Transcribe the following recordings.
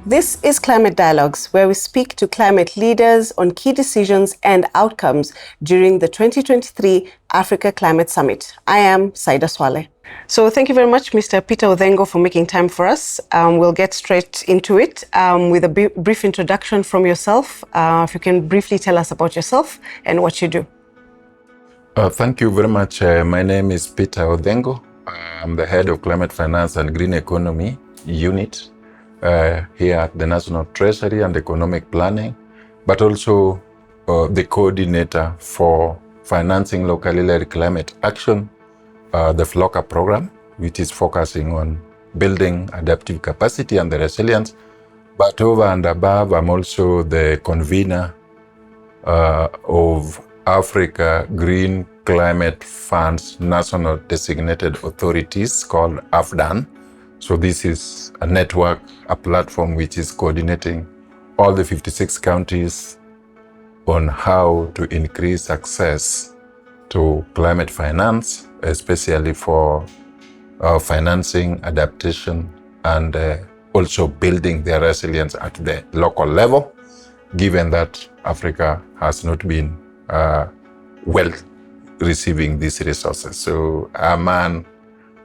This is Climate Dialogues, where we speak to climate leaders on key decisions and outcomes during the 2023 Africa Climate Summit. I am Saida Swale. So thank you very much, Mr. Peter Odhengo, for making time for us. We'll get straight into it with a brief introduction from yourself. If you can briefly tell us about yourself and what you do. Thank you very much. My name is Peter Odhengo. I'm the head of Climate Finance and Green Economy Unit here at the National Treasury and Economic Planning, but also the coordinator for financing locally led climate action, the FLOCA program, which is focusing on building adaptive capacity and the resilience. But over and above, I'm also the convener of Africa Green Climate Fund's National Designated Authorities called AFDAN. So this is a network, a platform which is coordinating all the 56 counties on how to increase access to climate finance, especially for financing, adaptation, and also building their resilience at the local level, given that Africa has not been well receiving these resources. So I'm a man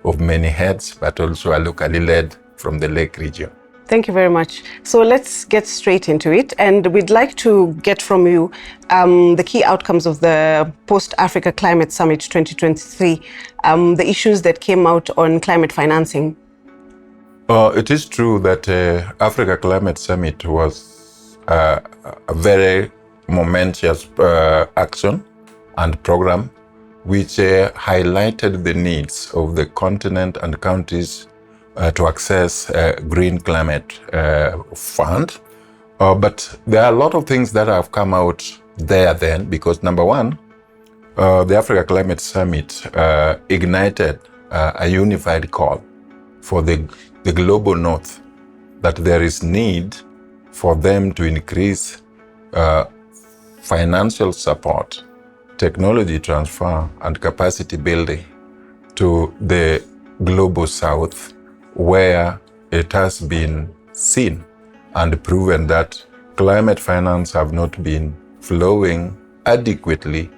of many heads, but also a locally led from the Lake region. Thank you very much. So let's get straight into it. And we'd like to get from you the key outcomes of the Post-Africa Climate Summit 2023, the issues that came out on climate financing. It is true that Africa Climate Summit was a very momentous action and program which highlighted the needs of the continent and countries to access Green Climate Fund. But there are a lot of things that have come out there then, because number one, the Africa Climate Summit ignited a unified call for the global north that there is need for them to increase financial support, technology transfer, and capacity building to the global south, where it has been seen and proven that climate finance have not been flowing adequately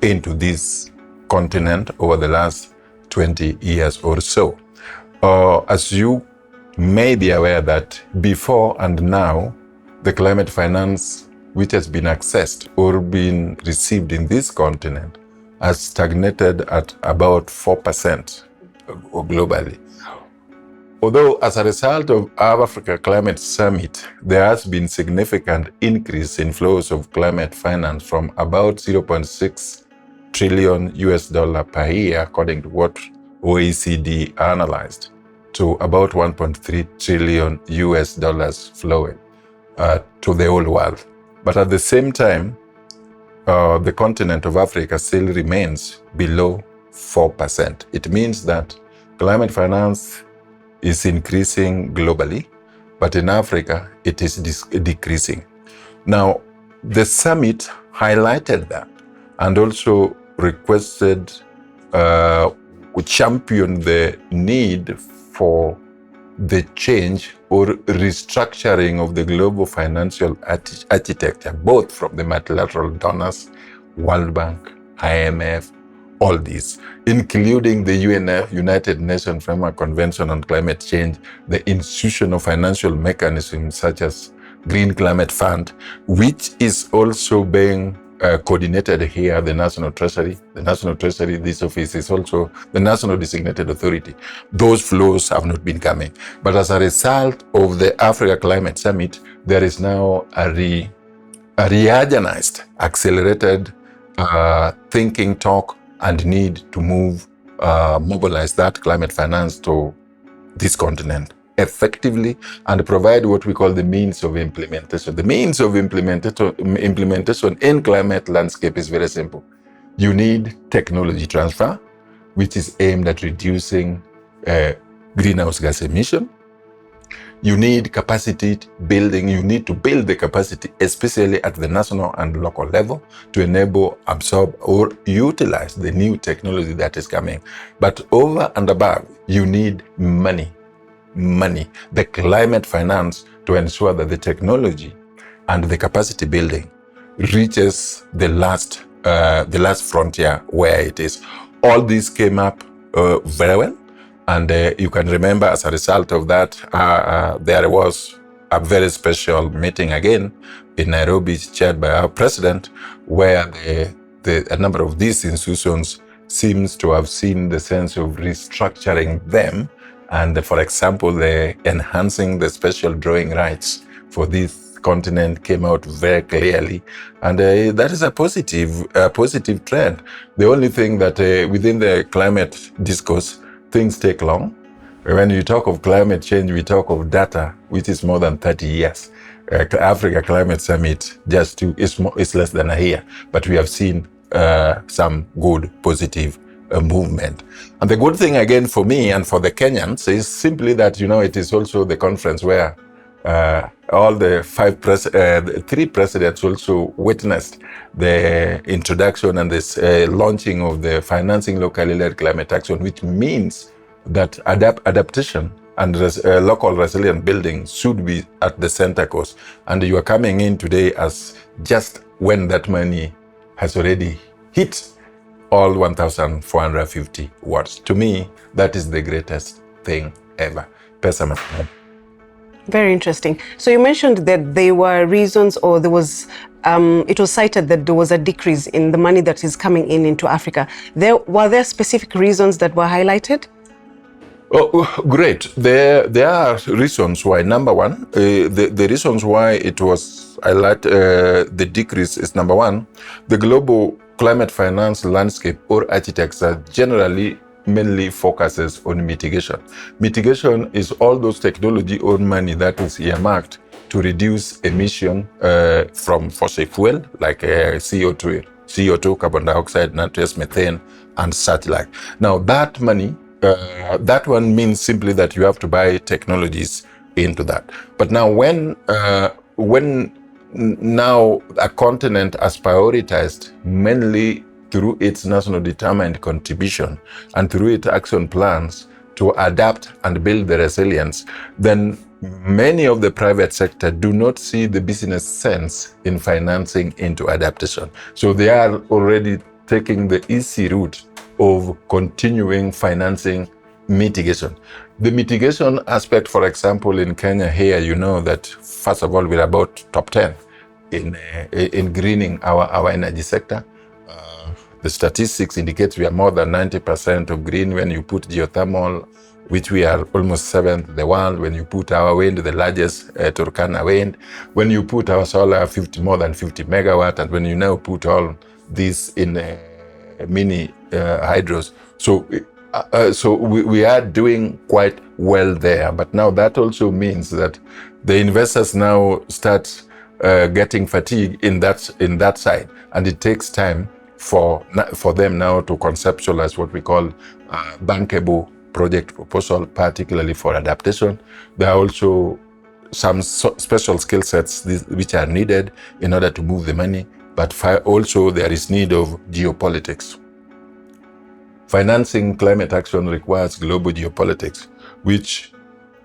into this continent over the last 20 years or so. As you may be aware that before and now, the climate finance which has been accessed or been received in this continent has stagnated at about 4% globally. Although as a result of our Africa Climate Summit, there has been significant increase in flows of climate finance from about 0.6 trillion US dollar per year, according to what OECD analyzed, to about 1.3 trillion US dollars flowing to the whole world. But at the same time, the continent of Africa still remains below 4%. It means that climate finance is increasing globally, but in Africa, it is decreasing. Now, the summit highlighted that and also requested, championed the need for the change or restructuring of the global financial architecture, both from the multilateral donors, World Bank, IMF, all these, including the United Nations Framework Convention on Climate Change, the institution of financial mechanisms such as Green Climate Fund, which is also being coordinated here at the National Treasury. The National Treasury, this office is also the National Designated Authority. Those flows have not been coming. But as a result of the Africa Climate Summit, there is now a reorganized, accelerated thinking, talk, and need to mobilize that climate finance to this continent effectively and provide what we call the means of implementation. The means of implementation in climate landscape is very simple. You need technology transfer, which is aimed at reducing greenhouse gas emission. You need capacity building. You need to build the capacity, especially at the national and local level, to enable, absorb, or utilize the new technology that is coming. But over and above, you need money money, the climate finance, to ensure that the technology and the capacity building reaches the last frontier where it is. All this came up very well, and you can remember as a result of that, there was a very special meeting again in Nairobi, chaired by our president, where a number of these institutions seems to have seen the sense of restructuring them, and for example, the enhancing the special drawing rights for this continent came out very clearly, and that is a positive trend. The only thing that within the climate discourse, things take long. When you talk of climate change, we talk of data, which is more than 30 years. Africa Climate Summit is less than a year, but we have seen some good, positive movement. And the good thing again for me and for the Kenyans is simply that, it is also the conference where all the three presidents also witnessed the introduction and this launching of the financing locally led climate action, which means that adaptation and local resilient building should be at the center course. And you are coming in today as just when that money has already hit all 1,450 watts. To me, that is the greatest thing ever. Very interesting. So you mentioned that there were reasons, or it was cited that there was a decrease in the money that is coming into Africa. Were there specific reasons that were highlighted? Oh, great. There are reasons why. Number one, the reasons why it was highlighted, the decrease is number one, the global climate finance landscape or architecture generally mainly focuses on mitigation. Mitigation is all those technology or money that is earmarked to reduce emission from fossil fuel like CO2, carbon dioxide, nitrous methane, and such like. Now that money, that one means simply that you have to buy technologies into that. But now when now a continent has prioritized mainly through its national determined contribution and through its action plans to adapt and build the resilience, then many of the private sector do not see the business sense in financing into adaptation. So they are already taking the easy route of continuing financing mitigation. The mitigation aspect, for example, in Kenya here, you know that first of all, we're about top 10 in greening our energy sector. The statistics indicate we are more than 90% of green when you put geothermal, which we are almost 7th in the world. When you put our wind, the largest Turkana wind. When you put our solar, more than 50 megawatt. And when you now put all this in mini hydros. So we are doing quite well there. But now that also means that the investors now start getting fatigue in that side. And it takes time for them now to conceptualize what we call bankable project proposal, particularly for adaptation. There are also some special skill sets which are needed in order to move the money, but also there is need of geopolitics. Financing climate action requires global geopolitics, which,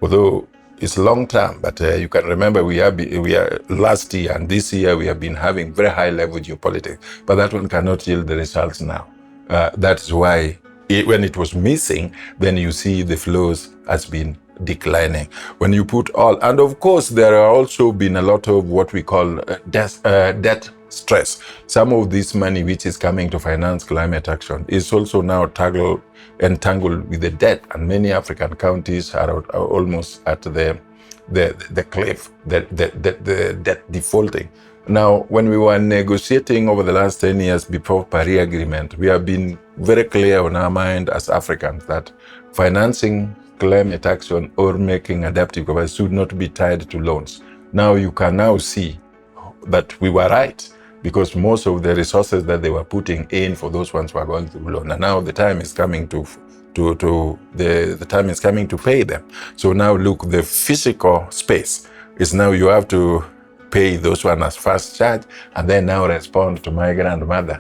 although it's long term, but you can remember we are last year and this year we have been having very high level geopolitics, but that one cannot yield the results now. That's why when it was missing, then you see the flows has been declining. When you put all, and of course there are also been a lot of what we call debt stress. Some of this money which is coming to finance climate action is also now entangled with the debt, and many African countries are almost at the cliff, the debt defaulting. Now, when we were negotiating over the last 10 years before Paris Agreement, we have been very clear on our mind as Africans that financing climate action or making adaptive capacity should not be tied to loans. Now you can now see that we were right, because most of the resources that they were putting in for those ones were going through loan. And now the time is coming to pay them. So now look, the physical space is now you have to pay those ones as fast charge and then now respond to my grandmother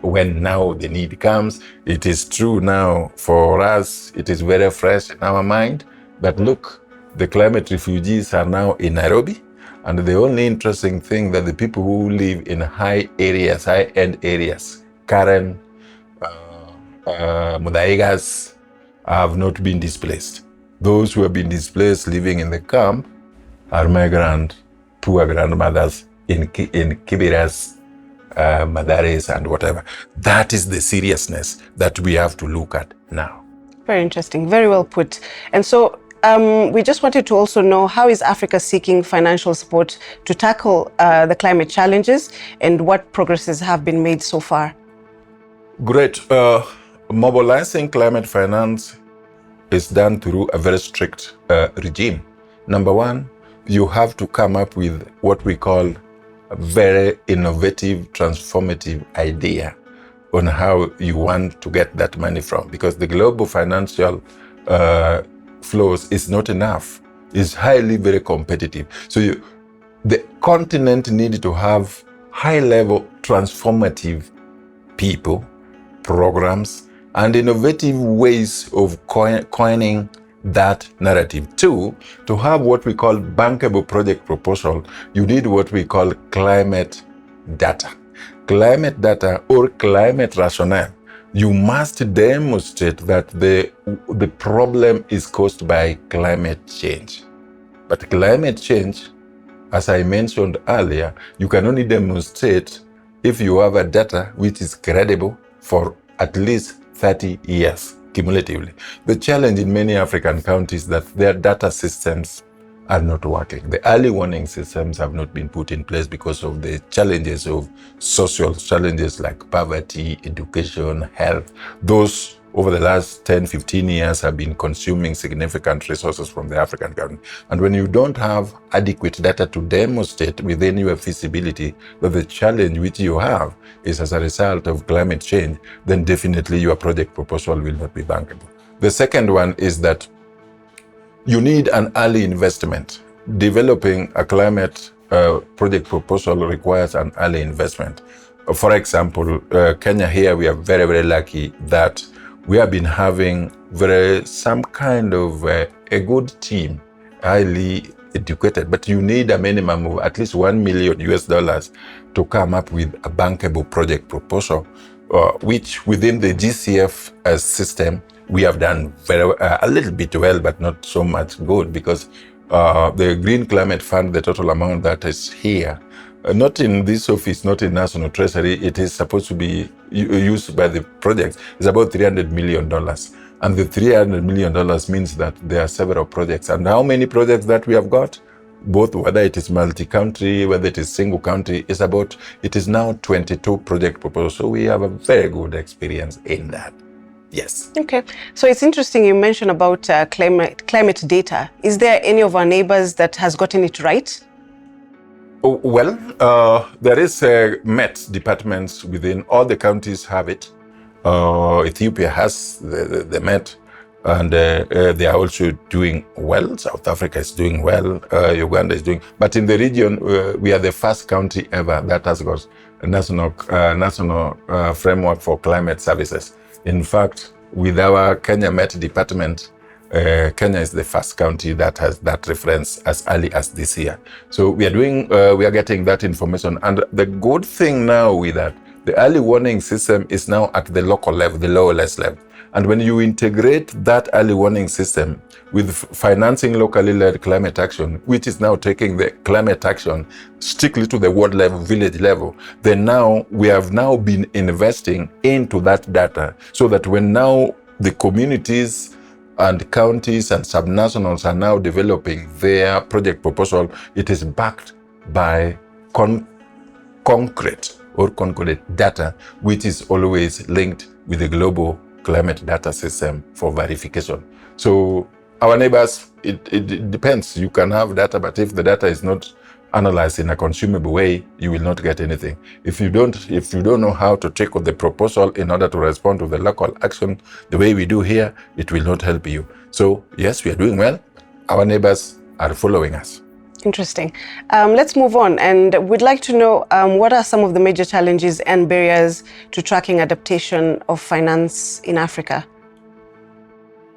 when now the need comes. It is true now for us, it is very fresh in our mind that look, the climate refugees are now in Nairobi, and the only interesting thing that the people who live in high-end areas, Karen, Mudaigas, have not been displaced. Those who have been displaced living in the camp are migrant, poor grandmothers in Kibiras, Madares, and whatever. That is the seriousness that we have to look at now. Very interesting, very well put. And so we just wanted to also know, how is Africa seeking financial support to tackle the climate challenges, and what progresses have been made so far? Great. Mobilizing climate finance is done through a very strict regime. Number one, you have to come up with what we call a very innovative, transformative idea on how you want to get that money from, because the global financial flows is not enough. It's highly, very competitive. So the continent needs to have high-level transformative people, programs, and innovative ways of coining that narrative. Two, to have what we call bankable project proposal, you need what we call climate data. Climate data or climate rationale. You must demonstrate that the problem is caused by climate change. But climate change, as I mentioned earlier, you can only demonstrate if you have a data which is credible for at least 30 years cumulatively. The challenge in many African countries is that their data systems are not working. The early warning systems have not been put in place because of the challenges of social challenges like poverty, education, health. Those over the last 10, 15 years have been consuming significant resources from the African government. And when you don't have adequate data to demonstrate within your feasibility that the challenge which you have is as a result of climate change, then definitely your project proposal will not be bankable. The second one is that you need an early investment. Developing a climate project proposal requires an early investment. For example, Kenya here, we are very, very lucky that we have been having some kind of a good team, highly educated, but you need a minimum of at least $1 million to come up with a bankable project proposal, which within the GCF system, we have done a little bit well, but not so much good, because the Green Climate Fund, the total amount that is here, not in this office, not in National Treasury, it is supposed to be used by the projects, is about $300 million. And the $300 million means that there are several projects. And how many projects that we have got? Both, whether it is multi-country, whether it is single country, it is now 22 project proposals. So we have a very good experience in that. Yes. Okay. So it's interesting you mentioned about climate data. Is there any of our neighbors that has gotten it right? Well, there is Met departments within all the countries have it. Ethiopia has the Met, and they are also doing well. South Africa is doing well. Uganda is doing. But in the region, we are the first country ever that has got a national framework for climate services. In fact, with our Kenya Met department, Kenya is the first country that has that reference as early as this year. So we are getting that information. And the good thing now with that, the early warning system is now at the local level, the lowest level. And when you integrate that early warning system with financing locally led climate action, which is now taking the climate action strictly to the world level, village level, then now we have now been investing into that data, so that when now the communities and counties and subnationals are now developing their project proposal, it is backed by concrete data, which is always linked with the global climate data system for verification. So our neighbors, it depends. You can have data, but if the data is not analyzed in a consumable way, you will not get anything. If you don't know how to tackle the proposal in order to respond to the local action the way we do here, it will not help you. So yes, we are doing well. Our neighbors are following us. Interesting. Let's move on, and we'd like to know what are some of the major challenges and barriers to tracking adaptation of finance in Africa?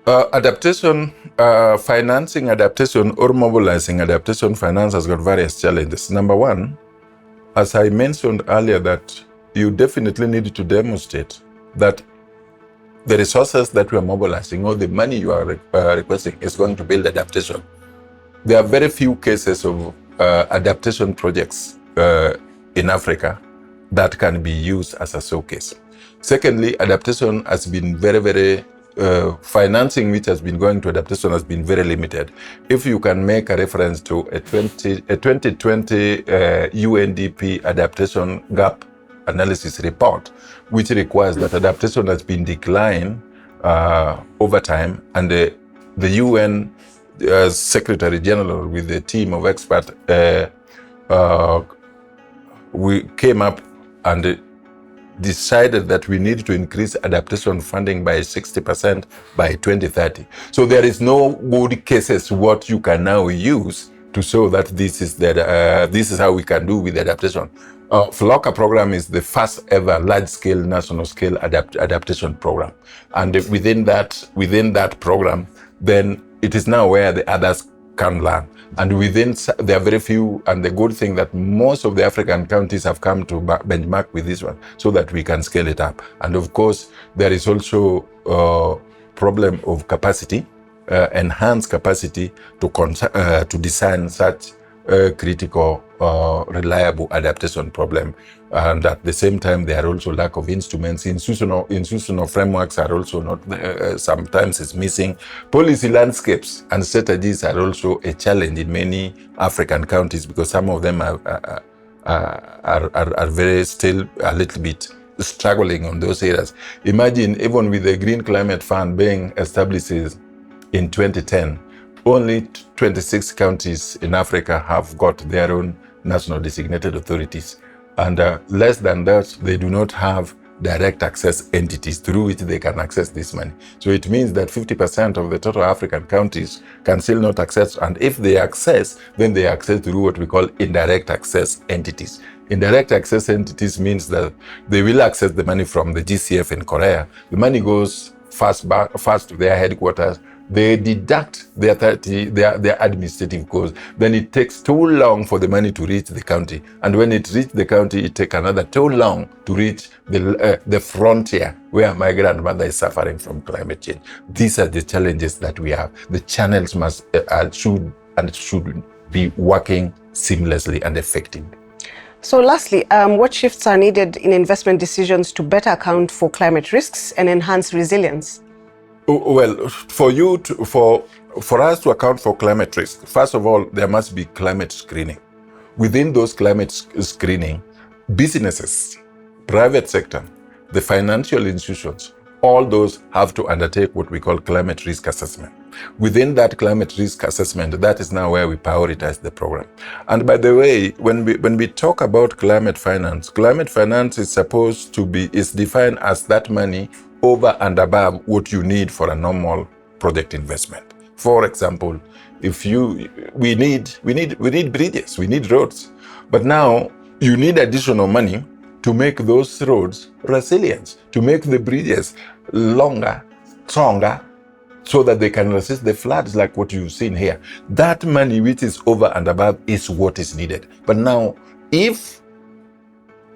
Adaptation, financing adaptation or mobilizing adaptation finance has got various challenges. Number one, as I mentioned earlier, that you definitely need to demonstrate that the resources that we are mobilizing or the money you are requesting is going to build adaptation. There are very few cases of adaptation projects in Africa that can be used as a showcase. Secondly, adaptation has been very financing which has been going to adaptation has been very limited. If you can make a reference to a 2020 UNDP adaptation gap analysis report, which requires that adaptation has been declined over time, and the UN Secretary General with the team of experts we came up and decided that we need to increase adaptation funding by 60% by 2030. So there is no good cases what you can now use to show that this is how we can do with adaptation. FLOCA program is the first ever large-scale, national-scale adaptation program, and within that program, then it is now where the others can learn. And within, there are very few, and the good thing that most of the African countries have come to benchmark with this one so that we can scale it up. And of course, there is also a problem of capacity, enhanced capacity to design such critical, reliable adaptation problem. And at the same time, there are also lack of instruments. Institutional frameworks are also not, sometimes it's missing. Policy landscapes and strategies are also a challenge in many African countries because some of them are very still a little bit struggling on those areas. Imagine even with the Green Climate Fund being established in 2010, only 26 countries in Africa have got their own national designated authorities. And less than that, they do not have direct access entities through which they can access this money. So it means that 50% of the total African countries can still not access. And if they access, then they access through what we call indirect access entities. Indirect access entities means that they will access the money from the GCF in Korea. The money goes fast to their headquarters. They deduct their administrative costs. Then it takes too long for the money to reach the county. And when it reaches the county, it takes another too long to reach the frontier where my grandmother is suffering from climate change. These are the challenges that we have. The channels should be working seamlessly and effectively. So lastly, what shifts are needed in investment decisions to better account for climate risks and enhance resilience? Well, for us to account for climate risk, first of all, there must be climate screening. Within those climate screening, businesses, private sector, the financial institutions, all those have to undertake what we call climate risk assessment. Within that climate risk assessment, that is now where we prioritize the program. And by the way, when we talk about climate finance is supposed to be, is defined as that money over and above what you need for a normal project investment. For example, we need bridges, we need roads, but now you need additional money to make those roads resilient, to make the bridges longer, stronger, so that they can resist the floods like what you've seen here. That money which is over and above is what is needed. But now, if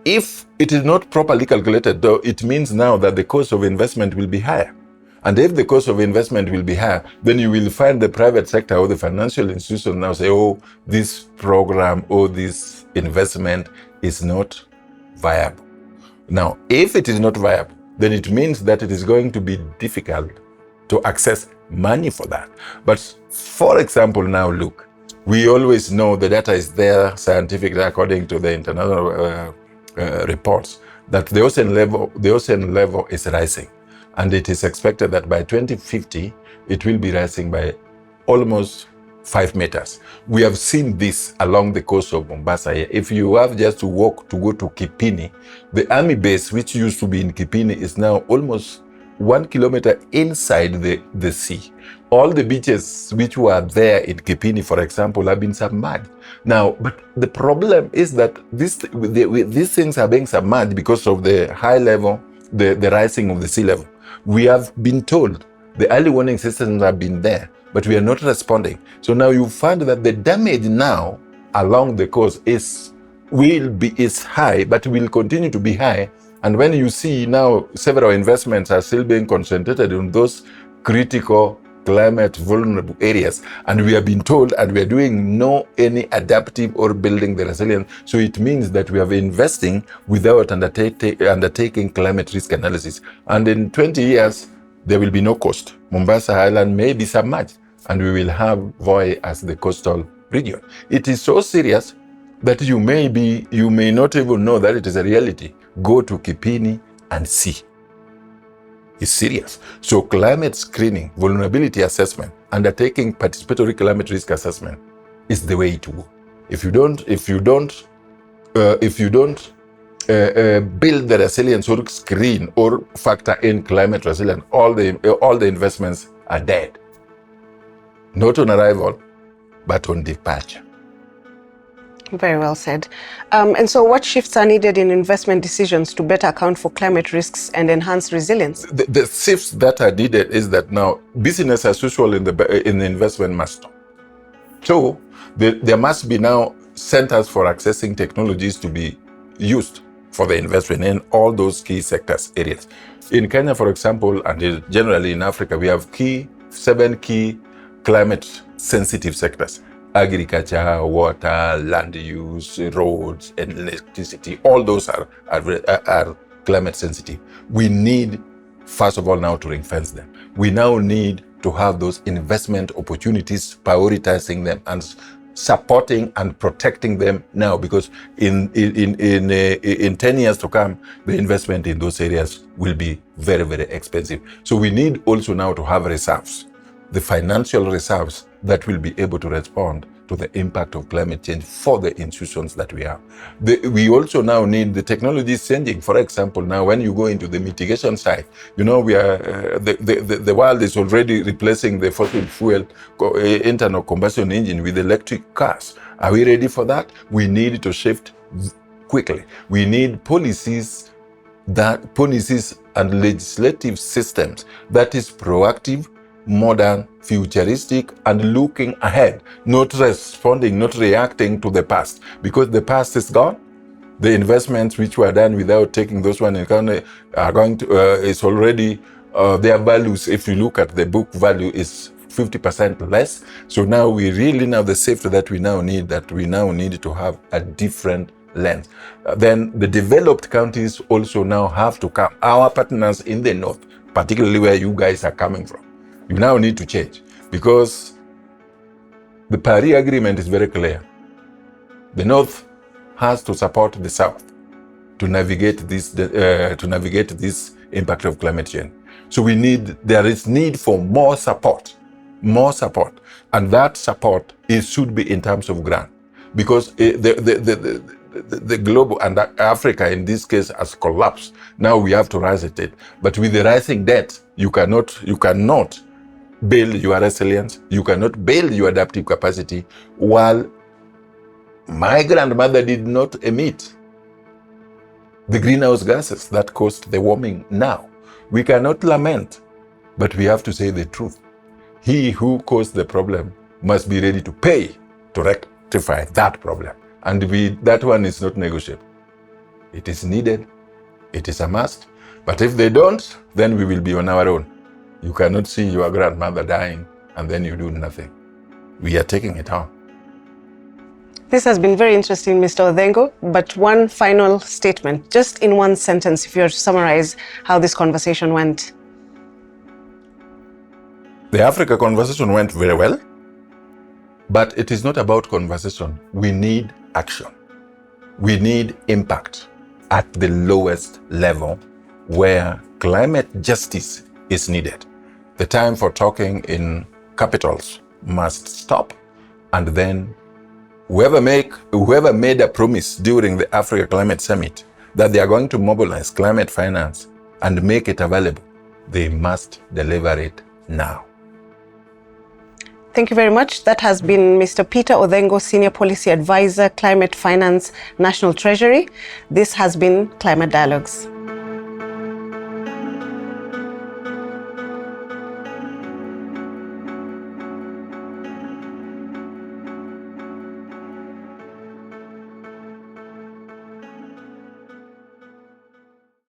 it is not properly calculated, though, it means now that the cost of investment will be higher. And if the cost of investment will be higher, then you will find the private sector or the financial institution now say, oh, this program or this investment is not viable. Now, if it is not viable, then it means that it is going to be difficult to access money for that. But for example, now look, we always know the data is there scientifically according to the international reports that the ocean level is rising, and it is expected that by 2050 it will be rising by almost 5 meters. We have seen this along the coast of Mombasa here. If you have just to walk to go to Kipini, the army base which used to be in Kipini is now almost 1 kilometer inside the sea. All the beaches which were there in Kipini, for example, have been submerged. Now, but the problem is that these things are being submerged because of the high level, the rising of the sea level. We have been told The early warning systems have been there, but we are not responding. So now you find that the damage now along the coast is high, but will continue to be high. And when you see now several investments are still being concentrated on those critical climate vulnerable areas, and we have been told and we are doing no any adaptive or building the resilience. So it means that we are investing without undertaking climate risk analysis. And in 20 years, there will be no coast. Mombasa Island may be submerged, and we will have Voi as the coastal region. It is so serious that you may not even know that it is a reality. Go to Kipini and see. It's serious. So climate screening, vulnerability assessment, undertaking participatory climate risk assessment is the way to go. If you don't build the resilience or screen or factor in climate resilience, all the investments are dead. Not on arrival, but on departure. Very well said. And so what shifts are needed in investment decisions to better account for climate risks and enhance resilience? The shifts that are needed is that now business as usual in the investment must stop. So there must be now centers for accessing technologies to be used for the investment in all those key sectors areas. In Kenya, for example, and generally in Africa, we have 7 key climate sensitive sectors: agriculture, water, land use, roads, and electricity. All those are climate sensitive. We need, first of all, now to ring fence them. We now need to have those investment opportunities, prioritizing them and supporting and protecting them now, because in 10 years to come, the investment in those areas will be very, very expensive. So we need also now to have reserves, the financial reserves that will be able to respond to the impact of climate change for the institutions that we have. We also now need the technologies changing. For example, now when you go into the mitigation side, we are the world is already replacing the fossil fuel internal combustion engine with electric cars. Are we ready for that? We need to shift quickly. We need policies and legislative systems that is proactive, modern, futuristic, and looking ahead, not responding, not reacting to the past, because the past is gone. The investments which were done without taking those one in account are going to is already their values. If you look at the book value, is 50% less. So now we really the safety that we now need to have a different lens. Then the developed countries also now have to come. Our partners in the north, particularly where you guys are coming from, you now need to change, because the Paris Agreement is very clear. The North has to support the South to navigate this impact of climate change. So there is need for more support, and that support should be in terms of grant, because the global and Africa in this case has collapsed. Now we have to rise at it, but with the rising debt, you cannot build your resilience, you cannot build your adaptive capacity while my grandmother did not emit the greenhouse gases that caused the warming now. We cannot lament, but we have to say the truth. He who caused the problem must be ready to pay to rectify that problem. And that one is not negotiable. It is needed, it is a must, but if they don't, then we will be on our own. You cannot see your grandmother dying and then you do nothing. We are taking it on. This has been very interesting, Mr. Odhengo, but one final statement, just in one sentence, if you were to summarize how this conversation went. The Africa conversation went very well, but it is not about conversation. We need action. We need impact at the lowest level where climate justice is needed. The time for talking in capitals must stop, and then whoever made a promise during the Africa Climate Summit that they are going to mobilize climate finance and make it available, they must deliver it now. Thank you very much. That has been Mr. Peter Odhengo, Senior Policy Advisor, Climate Finance, National Treasury. This has been Climate Dialogues.